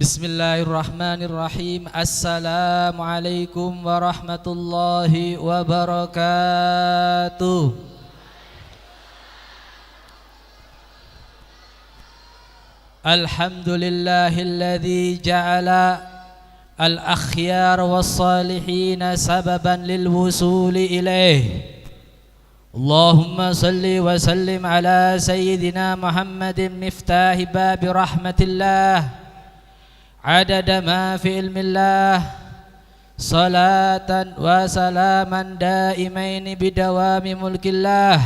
Bismillahirrahmanirrahim. Assalamualaikum warahmatullahi wabarakatuh. Alhamdulillahilladzi ja'ala al-akhyar was-salihin sababan lil wusuli ilaih. Allahumma salli wa sallim ala sayyidina Muhammadin miftahi babi rahmatillah adada ma fi ilmillah salatan wa salaman daimaini bidawami mulkillah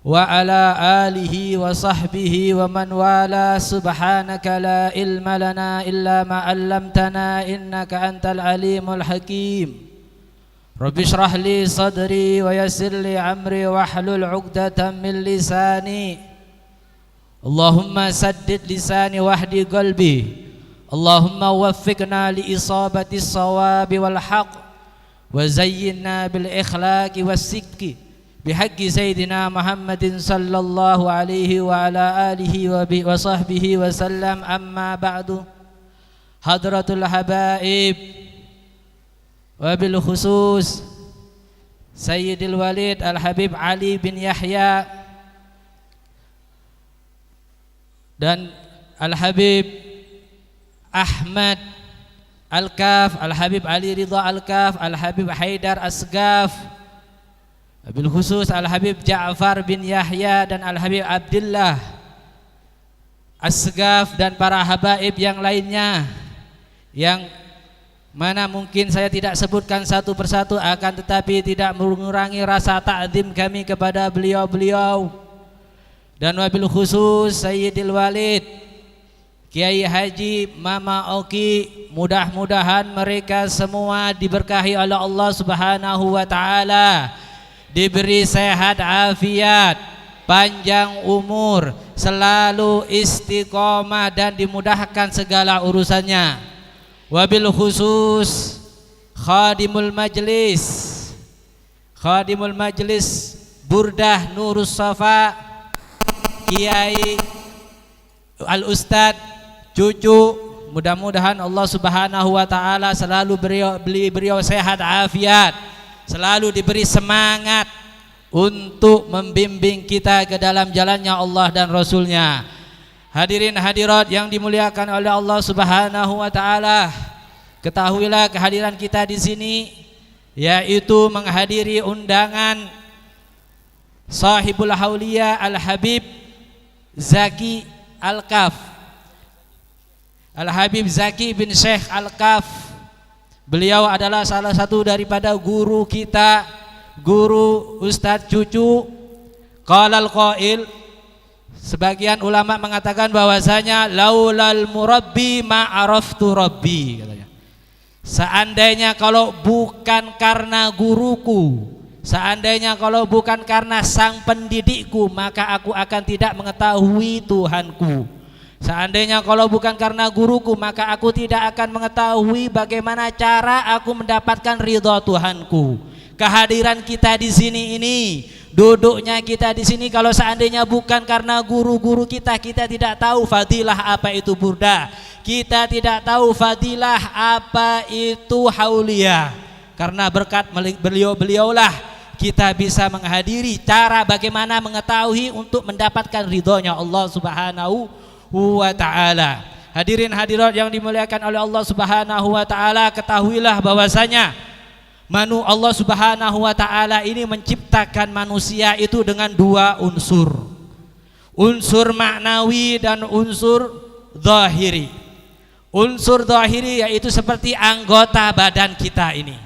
wa ala alihi wa sahbihi wa man wala. Subhanaka la ilma lana illa ma 'allamtana innaka antal alimul hakim. Rabbi shrah li sadri wa yassir li amri wahlul 'uqdatam min lisani. Allahumma saddid lisani wahdi qalbi. Allahumma waffiqna li isabati sawabi wal haq wa zayyinna bil ikhlaqi was sidqi bihaqqi sayyidina Muhammadin sallallahu alaihi wa ala alihi wa sahbihi wa sallam. Amma ba'du. Hadratul habaib wa bil khusus Sayyidil Walid Al-Habib Ali bin Yahya dan Al-Habib Ahmad Al-Kaf, Al-Habib Ali Ridha Al-Kaf, Al-Habib Haidar Asgaf, bil khusus Al-Habib Ja'far bin Yahya dan Al-Habib Abdullah Asgaf dan para habaib yang lainnya yang mana mungkin saya tidak sebutkan satu persatu, akan tetapi tidak mengurangi rasa ta'zim kami kepada beliau-beliau. Dan wabil khusus Sayyidil Walid Kiai Haji Mama Oki, mudah-mudahan mereka semua diberkahi oleh Allah Subhanahu wa taala, diberi sehat afiat, panjang umur, selalu istiqomah dan dimudahkan segala urusannya. Wabil khusus Khadimul Majlis Burdah Nurus Safa Kiai Al-Ustadz cucu, mudah-mudahan Allah Subhanahu wa taala selalu beliau sehat afiat, selalu diberi semangat untuk membimbing kita ke dalam jalannya Allah dan Rasulnya. Hadirin hadirat yang dimuliakan oleh Allah Subhanahu wa taala, ketahuilah kehadiran kita di sini yaitu menghadiri undangan Sahibul Hauliya Al-Habib Zaki Al-Kaf, Al-Habib Zaki bin Syekh Al-Kaf. Beliau adalah salah satu daripada guru kita, guru Ustadz cucu. Qalal qail, sebagian ulama mengatakan bahwasanya laulal murabbi ma araftu rabbi, katanya. Seandainya kalau bukan karena guruku, seandainya kalau bukan karena sang pendidikku, maka aku akan tidak mengetahui Tuhanku. Seandainya kalau bukan karena guruku, maka aku tidak akan mengetahui bagaimana cara aku mendapatkan ridha Tuhanku. Kehadiran kita di sini ini, duduknya kita di sini, kalau seandainya bukan karena guru-guru kita, kita tidak tahu fadilah apa itu burda, kita tidak tahu fadilah apa itu haulia. Karena berkat beliau-beliaulah kita bisa menghadiri, cara bagaimana mengetahui untuk mendapatkan ridhonya Allah Subhanahu wa ta'ala. Hadirin hadirat yang dimuliakan oleh Allah Subhanahu wa ta'ala, ketahuilah bahwasanya Allah Subhanahu wa ta'ala ini menciptakan manusia itu dengan dua unsur, unsur maknawi dan unsur zahiri. Unsur zahiri yaitu seperti anggota badan kita ini,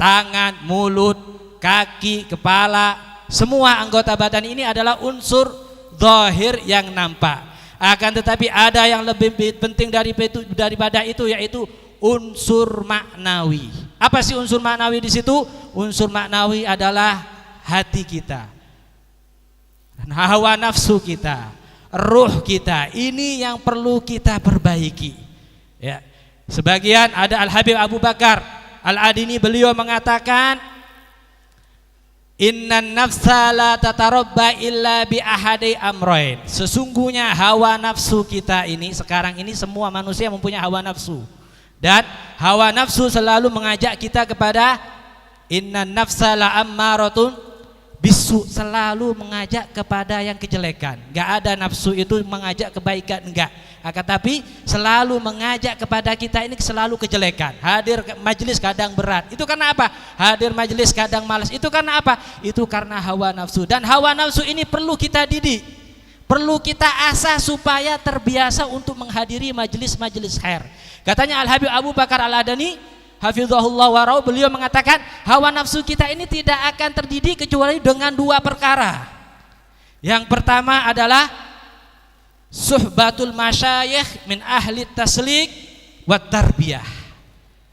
tangan, mulut, kaki, kepala, semua anggota badan ini adalah unsur zahir yang nampak. Akan tetapi ada yang lebih penting daripada itu, yaitu unsur maknawi. Apa sih unsur maknawi di situ? Unsur maknawi adalah hati kita, hawa nafsu kita, ruh kita. Ini yang perlu kita perbaiki. Ya. Sebagian ada Al-Habib Abu Bakar Al-Adini, beliau mengatakan Innan nafsa la tatarabba illa bi ahadi amrain. Sesungguhnya hawa nafsu kita ini sekarang ini semua manusia mempunyai hawa nafsu. Dan hawa nafsu selalu mengajak kita kepada innan nafsa la ammaratun bisu, selalu mengajak kepada yang kejelekan. Enggak ada nafsu itu mengajak kebaikan, enggak. Akan tapi selalu mengajak kepada kita ini selalu kejelekan. Hadir majelis kadang berat. Itu karena apa? Hadir majelis kadang malas. Itu karena apa? Itu karena hawa nafsu. Dan hawa nafsu ini perlu kita didik. Perlu kita asah supaya terbiasa untuk menghadiri majelis-majelis khair. Katanya Al-Habib Abu Bakar Al-Adani hafizahullah wa ra'u, beliau mengatakan hawa nafsu kita ini tidak akan terdidik kecuali dengan dua perkara. Yang pertama adalah suhbatul masyayikh min ahli taslik wa tarbiyah.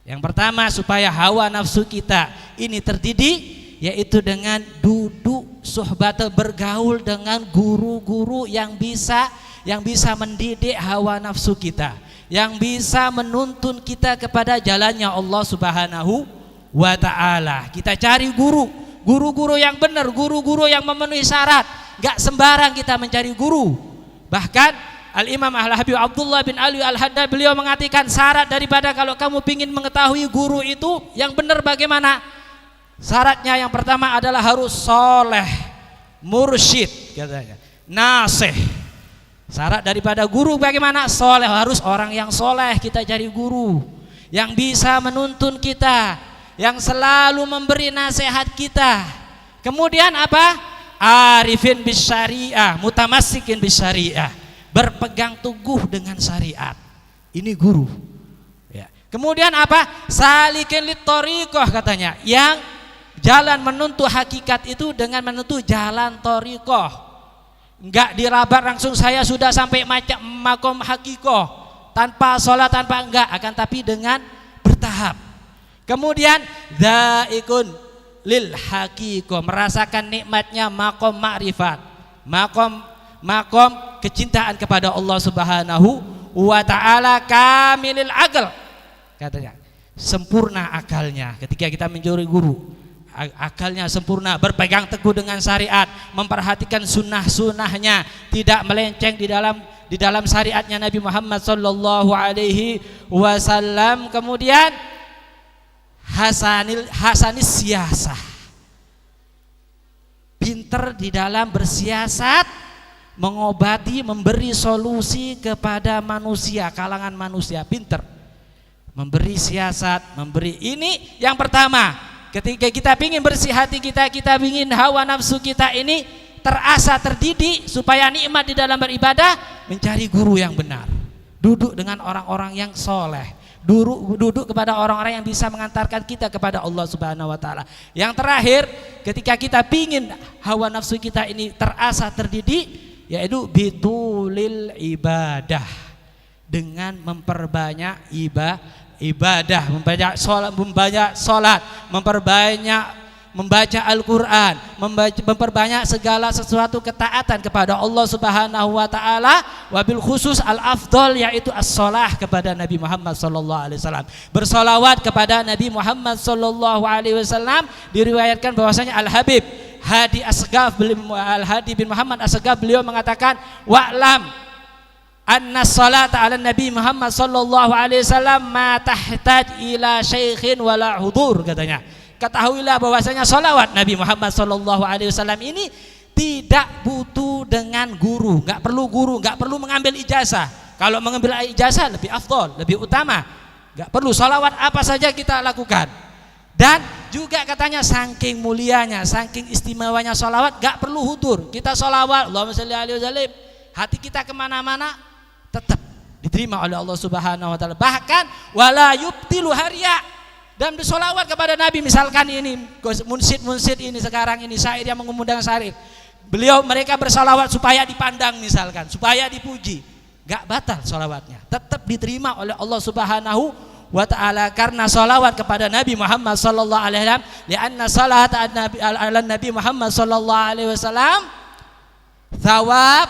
Yang pertama supaya hawa nafsu kita ini terdidik, yaitu dengan duduk suhbat, bergaul dengan guru-guru yang bisa mendidik hawa nafsu kita, yang bisa menuntun kita kepada jalannya Allah Subhanahu wa ta'ala. Kita cari guru-guru yang benar, guru-guru yang memenuhi syarat. Gak sembarang kita mencari guru. Bahkan Al-Imam Al-Habib Abdullah bin Ali Al-Haddad beliau mengatakan syarat daripada kalau kamu ingin mengetahui guru itu yang benar bagaimana? Syaratnya yang pertama adalah harus soleh, mursyid katanya, nasih. Syarat daripada guru bagaimana? Soleh, harus orang yang soleh. Kita cari guru yang bisa menuntun kita, yang selalu memberi nasihat kita. Kemudian apa? Arifin bis syariah, mutamassikin bis syariah, berpegang teguh dengan syariat. Ini guru. Ya. Kemudian apa? Salikin lit thariqah katanya, yang jalan menuntut hakikat itu dengan menuntut jalan thariqah. Enggak dirabat langsung saya sudah sampai makom hakikoh, tanpa sholat, tanpa enggak, akan tapi dengan bertahap. Kemudian dhaikun lil hakikoh, merasakan nikmatnya makom ma'rifat, makom kecintaan kepada Allah Subhanahu wa ta'ala, kamilil akal katanya, sempurna akalnya. Ketika kita mencari guru, akalnya sempurna, berpegang teguh dengan syariat, memperhatikan sunnah-sunnahnya, tidak melenceng di dalam syariatnya Nabi Muhammad sallallahu alaihi wasallam. Kemudian hasanis siasah, pinter di dalam bersiasat, mengobati, memberi solusi kepada manusia, kalangan manusia, pinter memberi siasat, memberi. Ini yang pertama. Ketika kita ingin bersih hati kita ingin hawa nafsu kita ini terasa terdidik supaya nikmat di dalam beribadah, mencari guru yang benar, duduk dengan orang-orang yang soleh, duduk kepada orang-orang yang bisa mengantarkan kita kepada Allah Subhanahu wa ta'ala. Yang terakhir, ketika kita ingin hawa nafsu kita ini terasa terdidik, yaitu bitulil ibadah, dengan memperbanyak ibadah, membanyak sholat, membaca Al-Quran, memperbanyak segala sesuatu ketaatan kepada Allah Subhanahu wa ta'ala. Wabil khusus al-afdol, yaitu as-sholah kepada Nabi Muhammad sallallahu alaihi wasallam, bersolawat kepada Nabi Muhammad sallallahu alaihi wasallam. Diriwayatkan bahwasanya Al-Habib Al-Hadi bin Muhammad As-Sagaf beliau mengatakan, wa'lam anna salata ala Nabi Muhammad sallallahu alaihi wasallam ma tahtaj ila syaikhin wala hudur katanya. Ketahuilah bahwasanya salawat Nabi Muhammad sallallahu alaihi wasallam ini tidak butuh dengan guru, enggak perlu guru, enggak perlu mengambil ijazah. Kalau mengambil ijazah lebih afdol, lebih utama. Enggak perlu, salawat apa saja kita lakukan. Dan juga katanya saking mulianya, saking istimewanya salawat, enggak perlu hudur. Kita salawat Allahumma shalli alaihi wasallam, hati kita kemana-mana tetap diterima oleh Allah Subhanahu wa ta'ala. Bahkan wala yubtilu hariya, dan bersolawat kepada Nabi. Misalkan ini munsid ini sekarang ini syair yang mengundang syair, mereka bersolawat supaya dipandang, misalkan supaya dipuji, gak batal solawatnya, tetap diterima oleh Allah Subhanahu wa ta'ala, karena solawat kepada Nabi Muhammad sallallahu alaihi wasallam. Lianna salat ala Nabi Muhammad sallallahu alaihi wasallam thawab,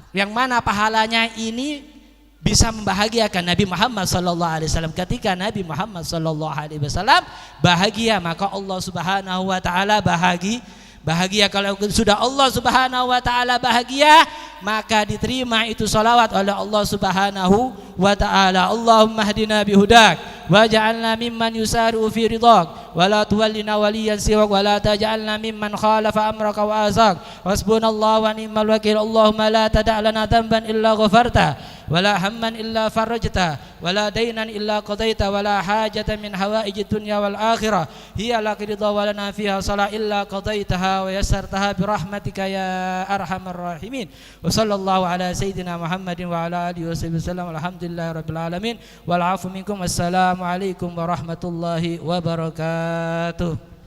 yang mana pahalanya ini bisa membahagiakan Nabi Muhammad sallallahu alaihi wasallam. Ketika Nabi Muhammad sallallahu alaihi wasallam bahagia, maka Allah Subhanahu wa taala bahagia. Kalau sudah Allah Subhanahu wa taala bahagia, maka diterima itu salawat oleh Allah Subhanahu wa taala. Allahumma hdina bihudak waj'alna mimman yusari'u fi ridhak wa la tuwallina waliyan siwak wa la taj'alna mimman khalafa amraka wa azak. Hasbunallahu wa ni'mal wakil. Allahumma la tada' lana dhanban illa ghafarta wa la hamman illa farajta wa la daynan illa qadaita wa la hajatan min hawaijid dunya wal akhirah hiya laka ridha wa lana fiha salah illa qadaitaha wa yassartaha bi rahmatika ya arhamar rahimin. Wa sallallahu ala sayyidina Muhammadin wa ala alihi wa sahbihi wasallam. Alhamdulillahi rabbil alamin wal afu minkum. Assalamu alaikum warahmatullahi wabarakatuh.